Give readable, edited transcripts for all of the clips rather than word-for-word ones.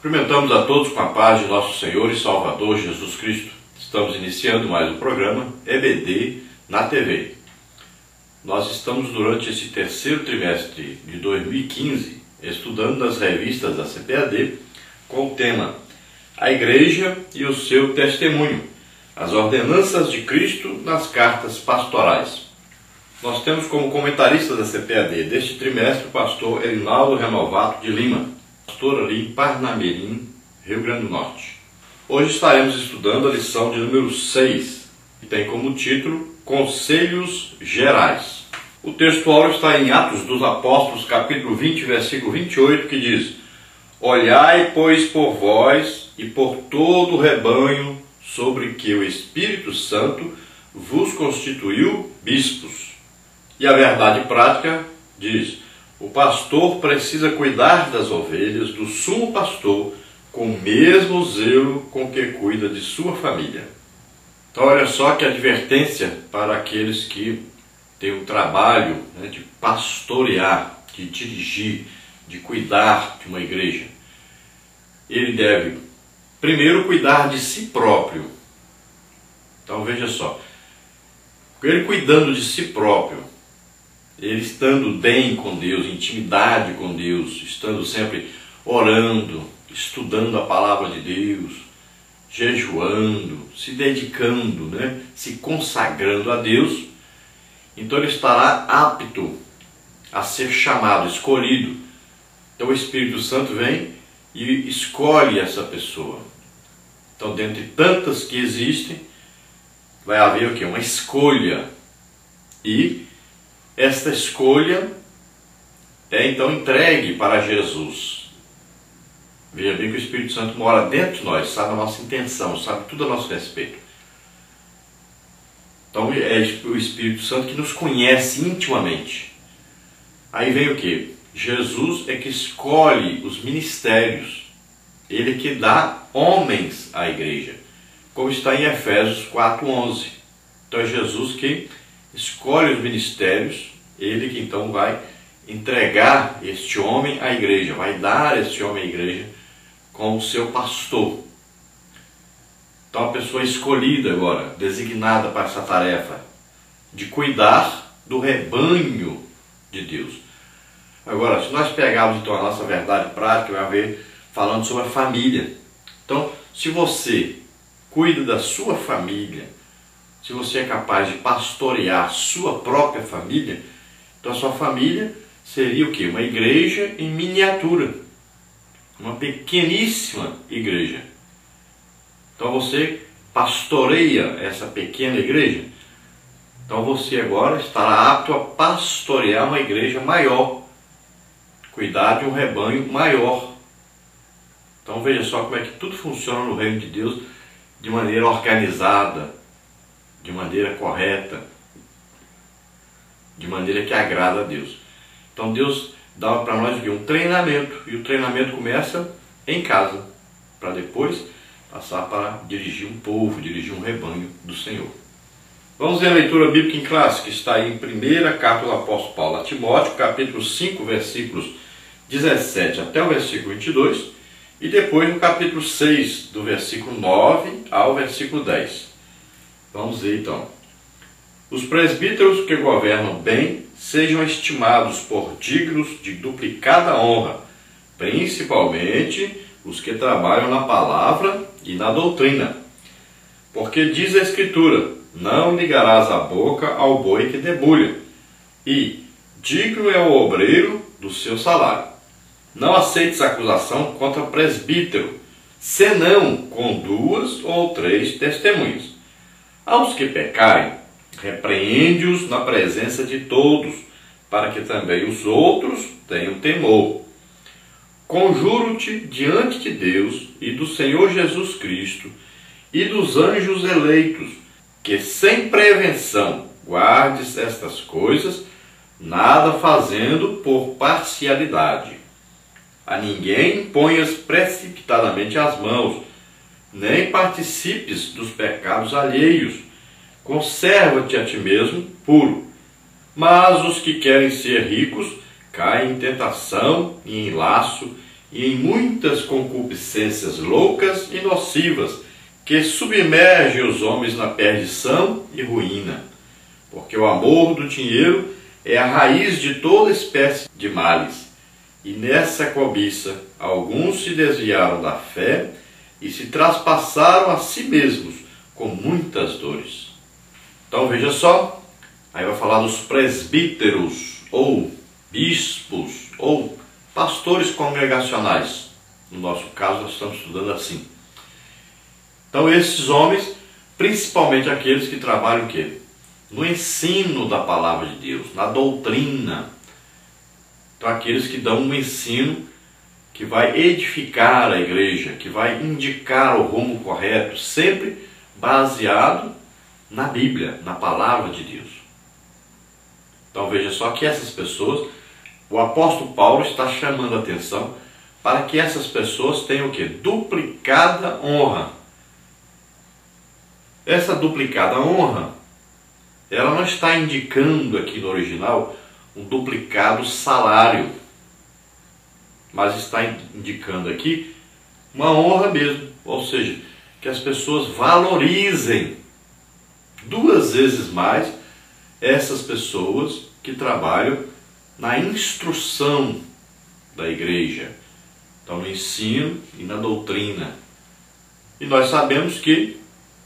Cumprimentamos a todos com a paz de nosso Senhor e Salvador Jesus Cristo. Estamos iniciando mais um programa EBD na TV. Nós estamos durante esse terceiro trimestre de 2015 estudando nas revistas da CPAD com o tema A Igreja e o seu Testemunho, as ordenanças de Cristo nas cartas pastorais. Nós temos como comentarista da CPAD deste trimestre o pastor Erinaldo Renovato de Lima, pastor ali em Parnamirim, Rio Grande do Norte. Hoje estaremos estudando a lição de número 6, que tem como título Conselhos Gerais. O texto áureo está em Atos dos Apóstolos, capítulo 20, versículo 28, que diz: Olhai, pois, por vós e por todo o rebanho sobre que o Espírito Santo vos constituiu bispos. E a verdade prática diz: o pastor precisa cuidar das ovelhas do sumo pastor com o mesmo zelo com que cuida de sua família. Então olha só que advertência para aqueles que têm o trabalho de pastorear, de dirigir, de cuidar de uma igreja. Ele deve primeiro cuidar de si próprio. Então veja só, ele cuidando de si próprio, ele estando bem com Deus, intimidade com Deus, estando sempre orando, estudando a palavra de Deus, jejuando, se dedicando, se consagrando a Deus, então ele estará apto a ser chamado, escolhido. Então o Espírito Santo vem e escolhe essa pessoa. Então, dentre tantas que existem, vai haver o quê? Uma escolha. E esta escolha é então entregue para Jesus. Veja bem que o Espírito Santo mora dentro de nós, sabe a nossa intenção, sabe tudo a nosso respeito. Então é o Espírito Santo que nos conhece intimamente. Aí vem o quê? Jesus é que escolhe os ministérios. Ele que dá homens à igreja, como está em Efésios 4:11. Então é Jesus que escolhe os ministérios, ele que então vai entregar este homem à igreja, vai dar este homem à igreja como seu pastor. Então a pessoa escolhida agora, designada para essa tarefa de cuidar do rebanho de Deus. Agora, se nós pegarmos então a nossa verdade prática, vai haver falando sobre a família. Então, se você cuida da sua família, se você é capaz de pastorear a sua própria família, então a sua família seria o quê? Uma igreja em miniatura, uma pequeníssima igreja. Então você pastoreia essa pequena igreja, então você agora estará apto a pastorear uma igreja maior, cuidar de um rebanho maior. Então veja só como é que tudo funciona no reino de Deus de maneira organizada, de maneira correta, de maneira que agrada a Deus. Então Deus dá para nós um treinamento, e o treinamento começa em casa, para depois passar para dirigir um povo, dirigir um rebanho do Senhor. Vamos ver a leitura bíblica em classe, que está aí em primeira carta do apóstolo Paulo a Timóteo, capítulo 5, versículos 17 até o versículo 22, e depois no capítulo 6, do versículo 9 ao versículo 10. Vamos ver então. Os presbíteros que governam bem sejam estimados por dignos de duplicada honra, principalmente os que trabalham na palavra e na doutrina. Porque diz a Escritura: não ligarás a boca ao boi que debulha, e digno é o obreiro do seu salário. Não aceites acusação contra presbítero, senão com 2 ou 3 testemunhas. Aos que pecarem, repreende-os na presença de todos, para que também os outros tenham temor. Conjuro-te diante de Deus e do Senhor Jesus Cristo e dos anjos eleitos, que sem prevenção guardes estas coisas, nada fazendo por parcialidade. A ninguém imponhas precipitadamente as mãos, nem participes dos pecados alheios. Conserva-te a ti mesmo puro. Mas os que querem ser ricos caem em tentação e em laço e em muitas concupiscências loucas e nocivas, que submergem os homens na perdição e ruína. Porque o amor do dinheiro é a raiz de toda espécie de males. E nessa cobiça, alguns se desviaram da fé e se traspassaram a si mesmos com muitas dores. Então veja só, aí vai falar dos presbíteros, ou bispos, ou pastores congregacionais. No nosso caso, nós estamos estudando assim. Então esses homens, principalmente aqueles que trabalham o quê? No ensino da palavra de Deus, na doutrina. Então aqueles que dão um ensino que vai edificar a igreja, que vai indicar o rumo correto, sempre baseado na Bíblia, na palavra de Deus. Então veja só que essas pessoas, o apóstolo Paulo está chamando a atenção para que essas pessoas tenham o quê? Duplicada honra. Essa duplicada honra, ela não está indicando aqui no original um duplicado salário, mas está indicando aqui uma honra mesmo, ou seja, que as pessoas valorizem 2 vezes mais essas pessoas que trabalham na instrução da igreja, então no ensino e na doutrina. E nós sabemos que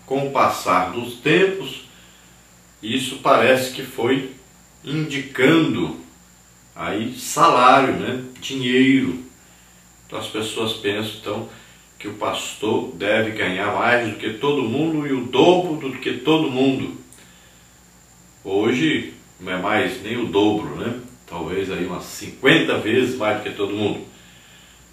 com o passar dos tempos, isso parece que foi indicando aí salário, né? Dinheiro. Então as pessoas pensam então que o pastor deve ganhar mais do que todo mundo e o dobro do que todo mundo. Hoje não é mais nem o dobro, né? Talvez aí umas 50 vezes mais do que todo mundo.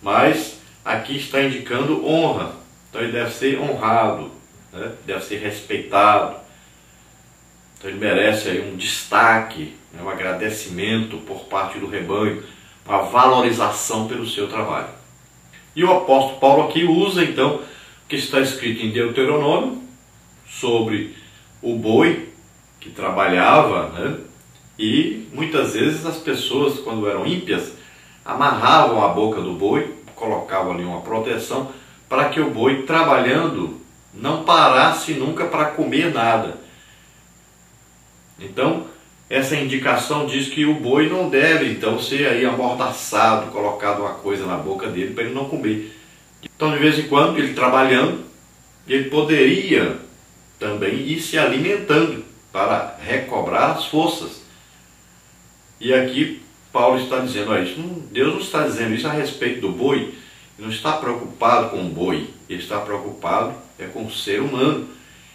Mas aqui está indicando honra. Então ele deve ser honrado, né? Deve ser respeitado. Então ele merece aí um destaque, né? Um agradecimento por parte do rebanho, uma valorização pelo seu trabalho. E o apóstolo Paulo aqui usa então o que está escrito em Deuteronômio sobre o boi que trabalhava, né? E muitas vezes as pessoas, quando eram ímpias, amarravam a boca do boi, colocavam ali uma proteção para que o boi, trabalhando, não parasse nunca para comer nada. Então, essa indicação diz que o boi não deve então ser aí amordaçado, colocado uma coisa na boca dele para ele não comer. Então, de vez em quando, ele trabalhando, ele poderia também ir se alimentando para recobrar as forças. E aqui Paulo está dizendo, olha, Deus não está dizendo isso a respeito do boi, ele não está preocupado com o boi, ele está preocupado com o ser humano.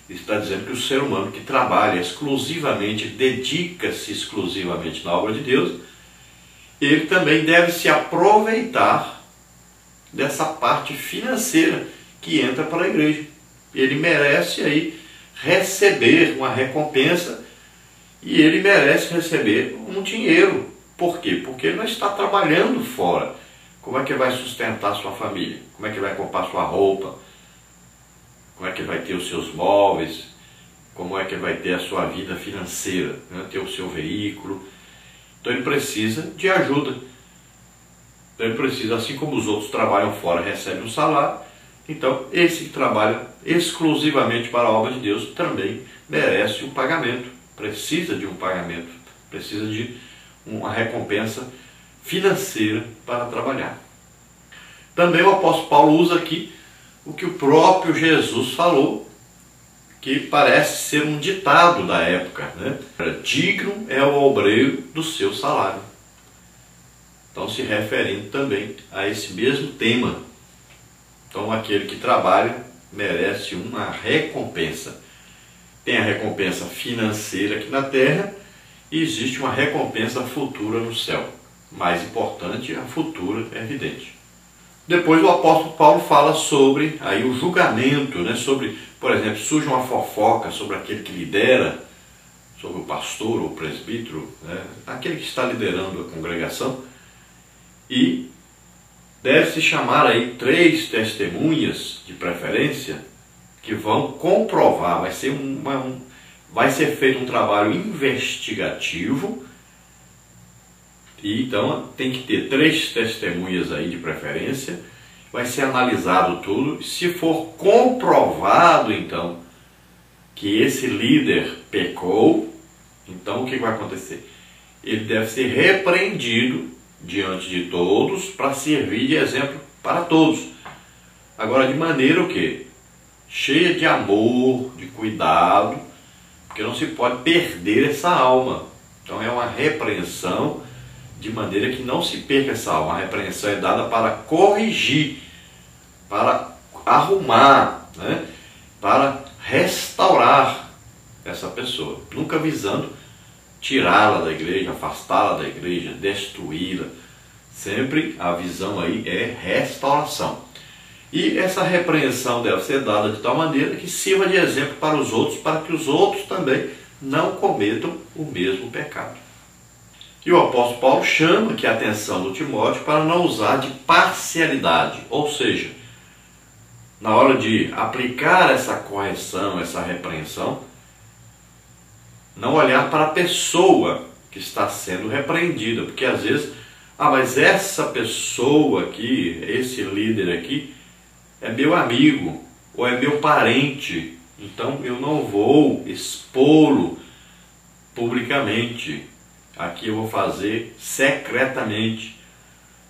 Ele está dizendo que o ser humano que trabalha exclusivamente, dedica-se exclusivamente na obra de Deus, ele também deve se aproveitar dessa parte financeira que entra para a igreja. Ele merece aí receber uma recompensa e ele merece receber um dinheiro. Por quê? Porque ele não está trabalhando fora. Como é que ele vai sustentar sua família? Como é que ele vai comprar sua roupa? Como é que ele vai ter os seus móveis? Como é que ele vai ter a sua vida financeira? Né? Ter o seu veículo. Então ele precisa de ajuda. Então ele precisa, assim como os outros trabalham fora e recebem um salário, então esse que trabalha exclusivamente para a obra de Deus também merece um pagamento. Precisa de um pagamento. Precisa de uma recompensa financeira para trabalhar. Também o apóstolo Paulo usa aqui o que o próprio Jesus falou, que parece ser um ditado da época, né? Digno é o obreiro do seu salário. Então se referindo também a esse mesmo tema. Então aquele que trabalha merece uma recompensa. Tem a recompensa financeira aqui na terra e existe uma recompensa futura no céu. Mais importante, a futura é evidente. Depois o apóstolo Paulo fala sobre aí o julgamento, né? Sobre, por exemplo, surge uma fofoca sobre aquele que lidera, sobre o pastor ou presbítero, né? Aquele que está liderando a congregação, e deve-se chamar aí 3 testemunhas de preferência que vão comprovar, vai ser feito um trabalho investigativo E então tem que ter 3 testemunhas aí de preferência, vai ser analisado tudo. Se for comprovado então que esse líder pecou, então o que vai acontecer? Ele deve ser repreendido diante de todos para servir de exemplo para todos. Agora, de maneira o quê? Cheia de amor, de cuidado, porque não se pode perder essa alma. Então é uma repreensão de maneira que não se perca essa alma. A repreensão é dada para corrigir, para arrumar, né? Para restaurar essa pessoa, nunca visando tirá-la da igreja, afastá-la da igreja, destruí-la. Sempre a visão aí é restauração. E essa repreensão deve ser dada de tal maneira que sirva de exemplo para os outros, para que os outros também não cometam o mesmo pecado. E o apóstolo Paulo chama aqui a atenção do Timóteo para não usar de parcialidade, ou seja, na hora de aplicar essa correção, essa repreensão, não olhar para a pessoa que está sendo repreendida, porque às vezes, mas essa pessoa aqui, esse líder aqui, é meu amigo, ou é meu parente, então eu não vou expô-lo publicamente, aqui eu vou fazer secretamente.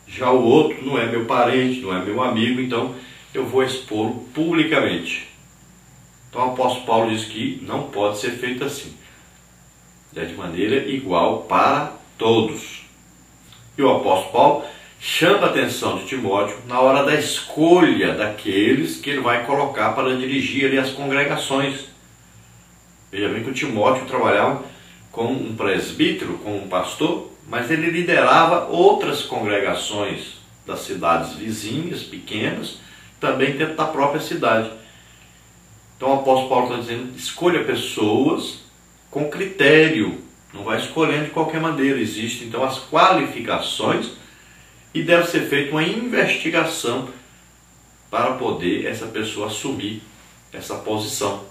Já o outro não é meu parente, não é meu amigo, então eu vou expô-lo publicamente. Então o apóstolo Paulo diz que não pode ser feito assim. É de maneira igual para todos. E o apóstolo Paulo chama a atenção de Timóteo na hora da escolha daqueles que ele vai colocar para dirigir ali as congregações. Veja bem que o Timóteo trabalhava como um presbítero, como um pastor, mas ele liderava outras congregações das cidades vizinhas, pequenas, também dentro da própria cidade. Então o apóstolo Paulo está dizendo, escolha pessoas com critério, não vai escolhendo de qualquer maneira. Existem então as qualificações e deve ser feita uma investigação para poder essa pessoa assumir essa posição.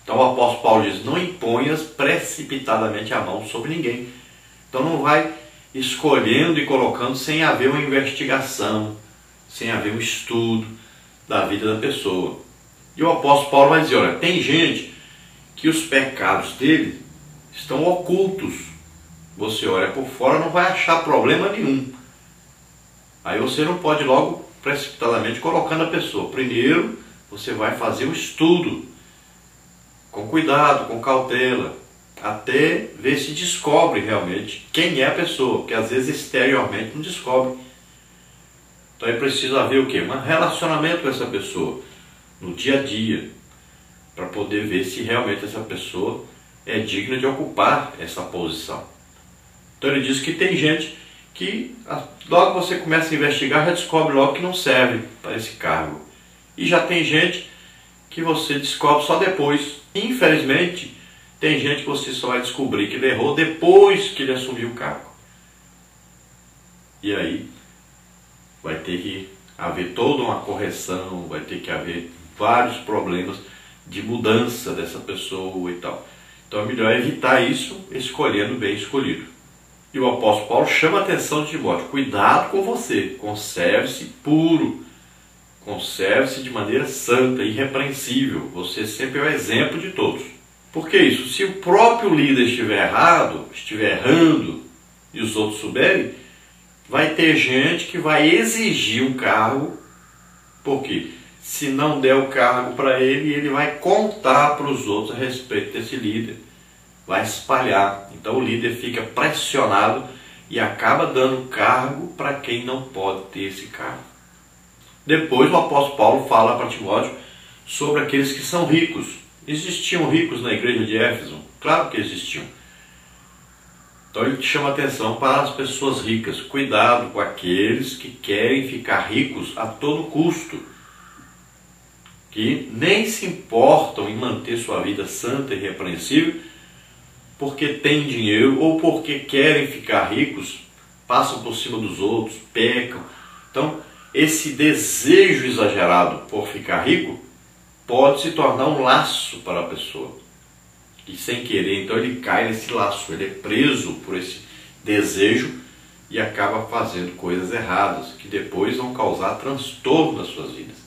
Então o apóstolo Paulo diz, não imponhas precipitadamente a mão sobre ninguém. Então não vai escolhendo e colocando sem haver uma investigação, sem haver um estudo da vida da pessoa. E o apóstolo Paulo vai dizer, olha, tem gente que os pecados dele estão ocultos. Você olha por fora, não vai achar problema nenhum. Aí você não pode logo precipitadamente colocando a pessoa. Primeiro você vai fazer um estudo, com cuidado, com cautela, até ver se descobre realmente quem é a pessoa, porque às vezes exteriormente não descobre. Então é preciso haver o quê? Um relacionamento com essa pessoa, no dia a dia, para poder ver se realmente essa pessoa é digna de ocupar essa posição. Então ele diz que tem gente que logo você começa a investigar, já descobre logo que não serve para esse cargo. E já tem gente que você descobre só depois. Infelizmente, tem gente que você só vai descobrir que ele errou depois que ele assumiu o cargo. E aí vai ter que haver toda uma correção, vai ter que haver vários problemas de mudança dessa pessoa e tal. Então é melhor evitar isso, escolhendo bem escolhido. E o apóstolo Paulo chama a atenção de Timóteo, cuidado com você, conserve-se puro, conserve-se de maneira santa, irrepreensível, você sempre é o exemplo de todos. Por que isso? Se o próprio líder estiver errado, estiver errando, e os outros souberem, vai ter gente que vai exigir um cargo, porque se não der o cargo para ele, ele vai contar para os outros a respeito desse líder, vai espalhar. Então o líder fica pressionado e acaba dando cargo para quem não pode ter esse cargo. Depois o apóstolo Paulo fala para Timóteo sobre aqueles que são ricos. Existiam ricos na igreja de Éfeso? Claro que existiam. Então ele chama atenção para as pessoas ricas. Cuidado com aqueles que querem ficar ricos a todo custo, que nem se importam em manter sua vida santa e irrepreensível, porque têm dinheiro ou porque querem ficar ricos, passam por cima dos outros, pecam. Então esse desejo exagerado por ficar rico pode se tornar um laço para a pessoa. E sem querer, então ele cai nesse laço, ele é preso por esse desejo e acaba fazendo coisas erradas que depois vão causar transtorno nas suas vidas.